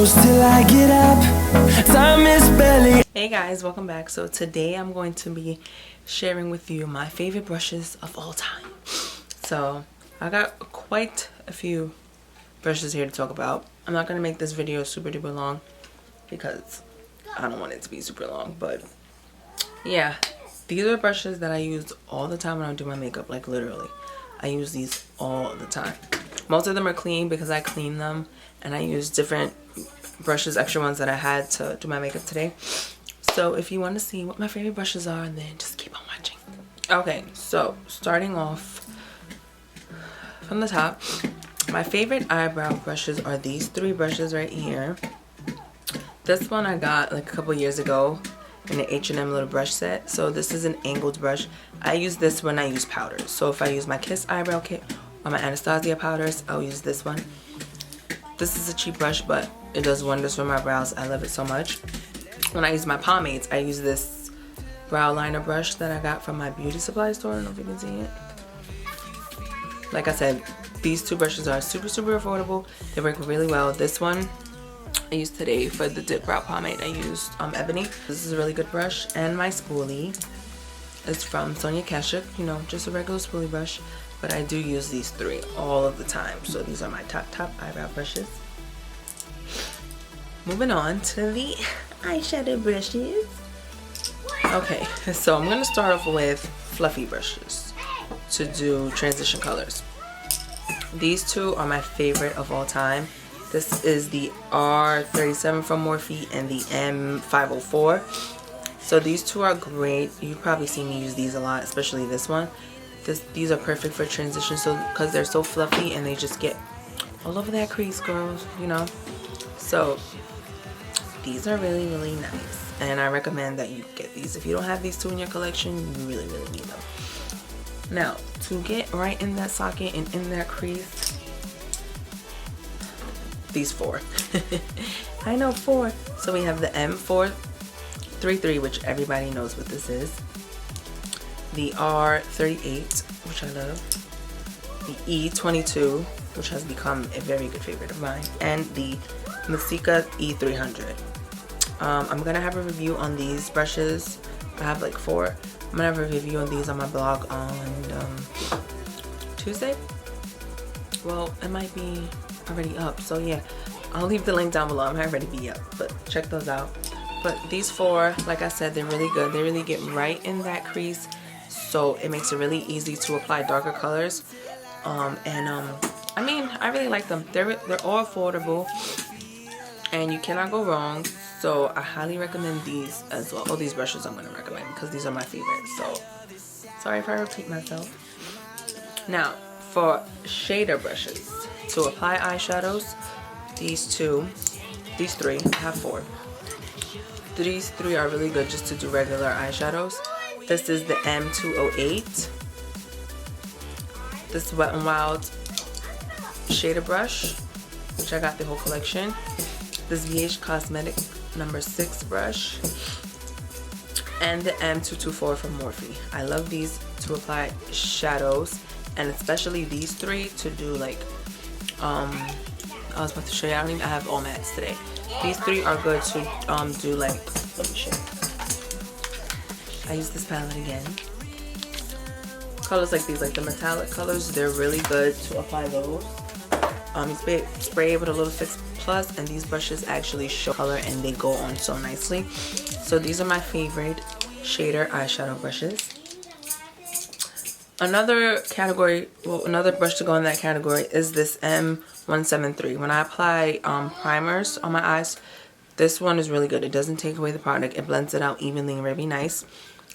close till I get up. Time is barely. Hey guys, welcome back. So today I'm going to be sharing with you my favorite brushes of all time. So I got quite a few brushes here to talk about. I'm not going to make this video super duper long because I don't want it to be super long, but yeah, these are brushes that I use all the time when I do my makeup. Like literally, I use these all the time. Most of them are clean because I clean them, and I use different brushes, extra ones that I had to do my makeup today. So if you want to see what my favorite brushes are, then just keep on watching. Okay, so starting off from the top, my favorite eyebrow brushes are these three brushes right here. This one I got like a couple years ago in the H&M little brush set. So this is an angled brush. I use this when I use powders. So if I use my Kiss eyebrow kit or my Anastasia powders, I'll use this one. This is a cheap brush, but it does wonders for my brows. I love it so much. When I use my pomades, I use this brow liner brush that I got from my beauty supply store. I don't know if you can see it. Like I said, these two brushes are super affordable. They work really well. This one I used today for the dip brow pomade. I used Ebony. This is a really good brush. And my spoolie is from Sonia Kashuk. You know, just a regular spoolie brush. But I do use these three all of the time. So these are my top eyebrow brushes. Moving on to the eyeshadow brushes. Okay, so I'm going to start off with fluffy brushes to do transition colors. These two are my favorite of all time. This is the R37 from Morphe and the M504. So these two are great. You probably see me use these a lot, especially this one. These are perfect for transition, so because they're so fluffy and they just get all over that crease, girls, you know. So these are really nice, and I recommend that you get these. If you don't have these two in your collection, you really need them. Now, to get right in that socket and in that crease, these four. I know, four. So we have the M433, which everybody knows what this is. The R38, which I love. The E22, which has become a very good favorite of mine. And the Misc E300. I'm going to have a review on these brushes. I have like four. I'm going to have a review on these on my blog on Tuesday. Well, it might be already up, so yeah, I'll leave the link down below. I might already be up, but check those out. But these four, like I said, they're really good. They really get right in that crease, so it makes it really easy to apply darker colors. I mean, I really like them. They're all affordable, and you cannot go wrong. So I highly recommend these as well. All these brushes I'm going to recommend because these are my favorites. So sorry if I repeat myself. Now for shader brushes to apply eyeshadows, these three, I have four. These three are really good just to do regular eyeshadows. This is the M208. This Wet n Wild shader brush, which I got the whole collection. This VH Cosmetic number 6 brush, and the M224 from Morphe. I love these to apply shadows, and especially these three to do like I was about to show you, I have all mattes today. These three are good to do like, let me show you. I use this palette again. Colors like these, like the metallic colors, they're really good to apply those. You spray it with a little 6 Plus, and these brushes actually show color and they go on so nicely. So these are my favorite shader eyeshadow brushes. Another category, well, another brush to go in that category is this M173. When I apply primers on my eyes, this one is really good. It doesn't take away the product. It blends it out evenly and really nice.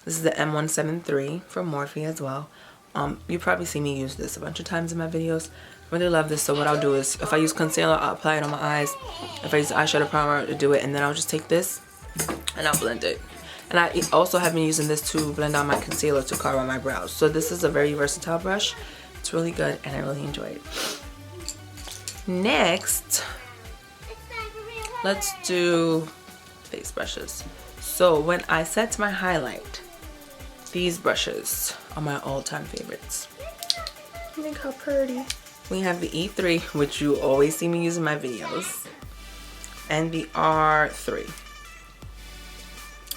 This is the M173 from Morphe as well. You probably see me use this a bunch of times in my videos. Really love this. So what I'll do is, if I use concealer, I'll apply it on my eyes. If I use eyeshadow primer to do it, and then I'll just take this and I'll blend it. And I also have been using this to blend out my concealer to cover my brows. So this is a very versatile brush. It's really good and I really enjoy it. Next, let's do face brushes. So when I set my highlight, these brushes are my all-time favorites. Look how pretty. We have the E3, which you always see me use in my videos. and the R3.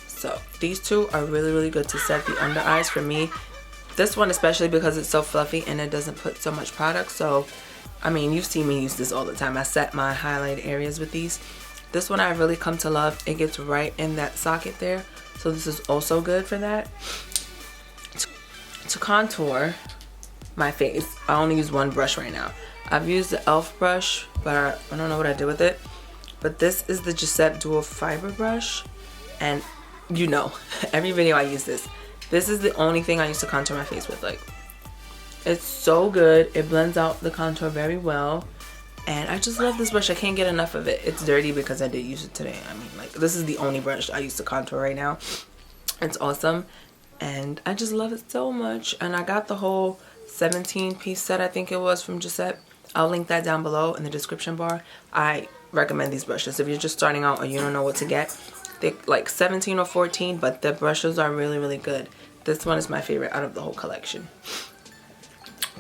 So these two are really, really good to set the under eyes for me. This one especially because it's so fluffy and it doesn't put so much product. So, I mean, you've seen me use this all the time. I set my highlight areas with these. This one I really come to love. It gets right in that socket there. So this is also good for that. To contour my face, I only use one brush right now. I've used the e.l.f. brush, but I don't know what I did with it. But this is the Jessup dual fiber brush. And you know, every video I use this. This is the only thing I used to contour my face with. Like, it's so good. It blends out the contour very well. And I just love this brush. I can't get enough of it. It's dirty because I did use it today. I mean, like, this is the only brush I use to contour right now. It's awesome. And I just love it so much. And I got the whole 17-piece set, I think it was, from Jessup. I'll link that down below in the description bar. I recommend these brushes. If you're just starting out or you don't know what to get, they're like 17 or 14, but the brushes are really, really good. This one is my favorite out of the whole collection.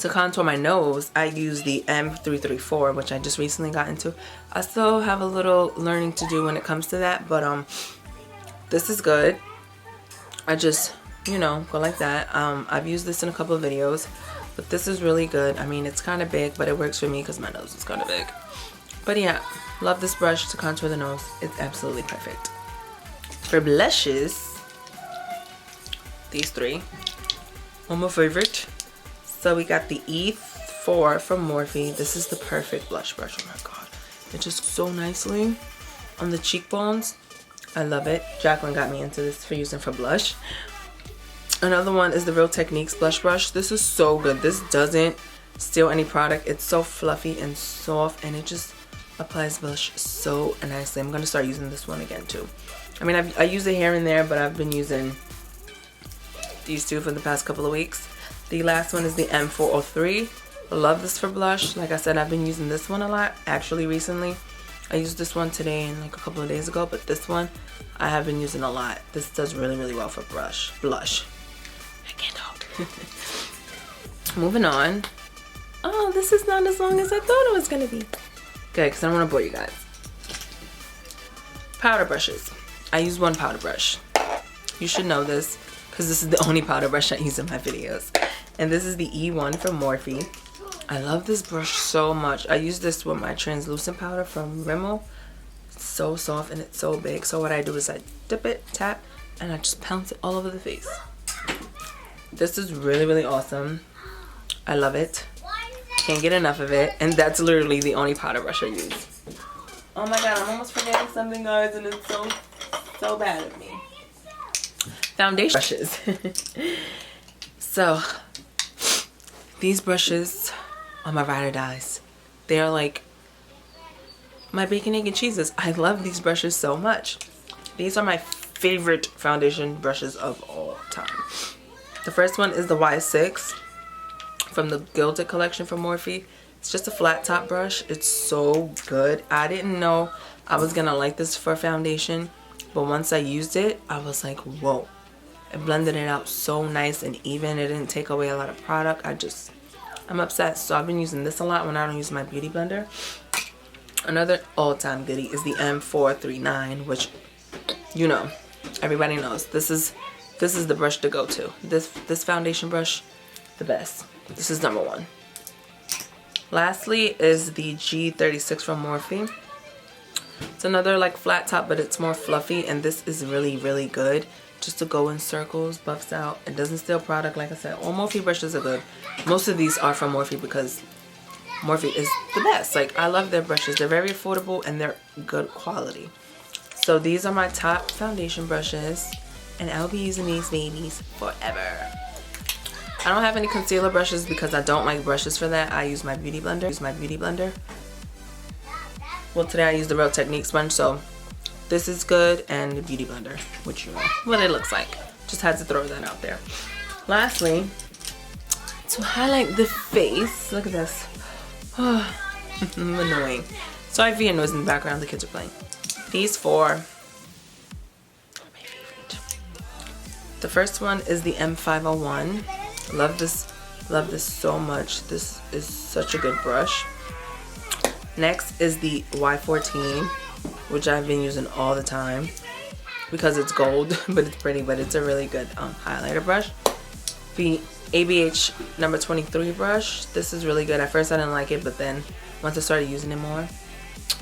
To contour my nose, I use the M334, which I just recently got into. I still have a little learning to do when it comes to that, but this is good. I just, you know, go like that. I've used this in a couple of videos, but this is really good. I mean, it's kind of big, but it works for me because my nose is kind of big. But yeah, love this brush to contour the nose. It's absolutely perfect. For blushes, these three are my favorite. So we got the E4 from Morphe. This is the perfect blush brush. Oh my god, it just so nicely on the cheekbones. I love it. Jacqueline got me into this for using for blush. Another one is the Real Techniques blush brush. This is so good. This doesn't steal any product. It's so fluffy and soft, and it just applies blush so nicely. I'm gonna start using this one again too. I mean, I use it here and there, but I've been using these two for the past couple of weeks. The last one is the M403. I love this for blush. Like I said, I've been using this one a lot. Actually, recently, I used this one today and like a couple of days ago, but this one I have been using a lot. This does really, really well for blush. I can't talk. Moving on. Oh, this is not as long as I thought it was gonna be. Okay, because I don't want to bore you guys. Powder brushes. I use one powder brush. You should know this because this is the only powder brush I use in my videos. And this is the E1 from Morphe. I love this brush so much. I use this with my translucent powder from Rimmel. It's so soft and it's so big. So what I do is I dip it, tap, and I just pounce it all over the face. This is really, really awesome. I love it. Can't get enough of it. And that's literally the only powder brush I use. Oh my god, I'm almost forgetting something, guys, and it's so bad of me. Foundation brushes. So, these brushes are my ride or dies. They are like my bacon, egg, and cheeses. I love these brushes so much. These are my favorite foundation brushes of all time. The first one is the Y6 from the Gilded collection from Morphe. It's just a flat top brush. It's so good. I didn't know I was gonna like this for foundation, but once I used it, I was like, whoa. It blended it out so nice and even. It didn't take away a lot of product. I'm upset. So I've been using this a lot when I don't use my beauty blender. Another all-time goodie is the M439, which, you know, everybody knows. This is the brush to go to. This foundation brush, the best. This is number one. Lastly is the G36 from Morphe. It's another like flat top, but it's more fluffy, and this is really, really good just to go in circles, buffs out. It doesn't steal product, like I said. All Morphe brushes are good. Most of these are from Morphe because Morphe is the best. Like, I love their brushes. They're very affordable and they're good quality. So these are my top foundation brushes, and I'll be using these babies forever. I don't have any concealer brushes because I don't like brushes for that. I use my beauty blender. Well, today I used the Real Technique sponge, so this is good, and the beauty blender, which you know what it looks like. Just had to throw that out there. Lastly, to highlight the face, look at this. Oh, I'm annoying. Sorry for your noise in the background, the kids are playing. These four are my favorite. The first one is the M501. Love this so much. This is such a good brush. Next is the Y14. which I've been using all the time because it's gold, but it's pretty, but it's a really good highlighter brush. The ABH number 23 brush. This is really good. At first I didn't like it, but then once I started using it more,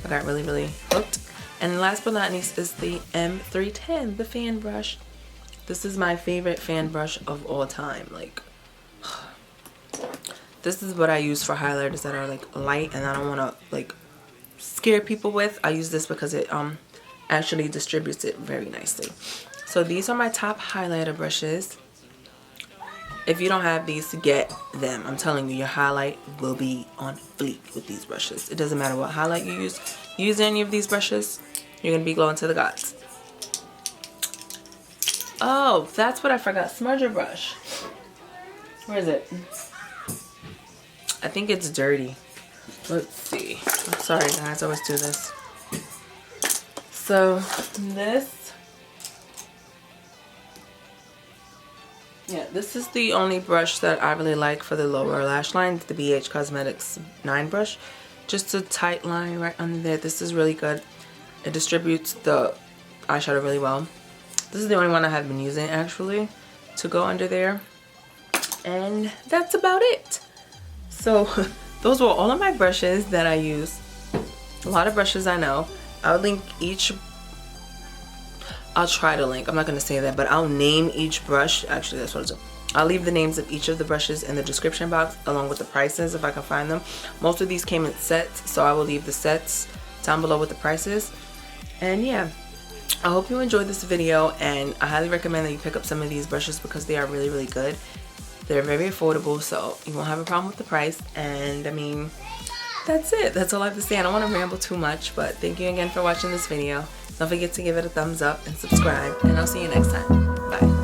I got really hooked. And last but not least is the M310, the fan brush. This is my favorite fan brush of all time. Like, this is what I use for highlighters that are like light and I don't want to like scare people with. I use this because it actually distributes it very nicely. So these are my top highlighter brushes. If you don't have these, get them. I'm telling you, your highlight will be on fleek with these brushes. It doesn't matter what highlight you use. Use any of these brushes, you're gonna be glowing to the gods. Oh, that's what I forgot. Smudger brush. Where is it? I think it's dirty. Let's see. I'm sorry guys, I always do this. So this, yeah, this is the only brush that I really like for the lower lash line. It's the BH Cosmetics 9 brush. Just a tight line right under there. This is really good. It distributes the eyeshadow really well. This is the only one I have been using actually to go under there. And that's about it. So those were all of my brushes that I use. A lot of brushes, I know. I'll link each. I'll try to link. I'm not going to say that, but I'll name each brush. Actually, that's what I'll do. I'll leave the names of each of the brushes in the description box along with the prices if I can find them. Most of these came in sets, so I will leave the sets down below with the prices. And yeah, I hope you enjoyed this video, and I highly recommend that you pick up some of these brushes because they are really good. They're very affordable, so you won't have a problem with the price. And I mean, that's it. That's all I have to say. I don't want to ramble too much, but thank you again for watching this video. Don't forget to give it a thumbs up and subscribe, and I'll see you next time. Bye.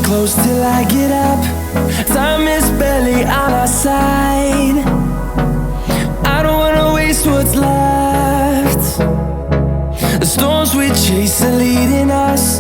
Close till I get up. Time is barely on our side. I don't wanna waste what's left. The storms we chase are leading us.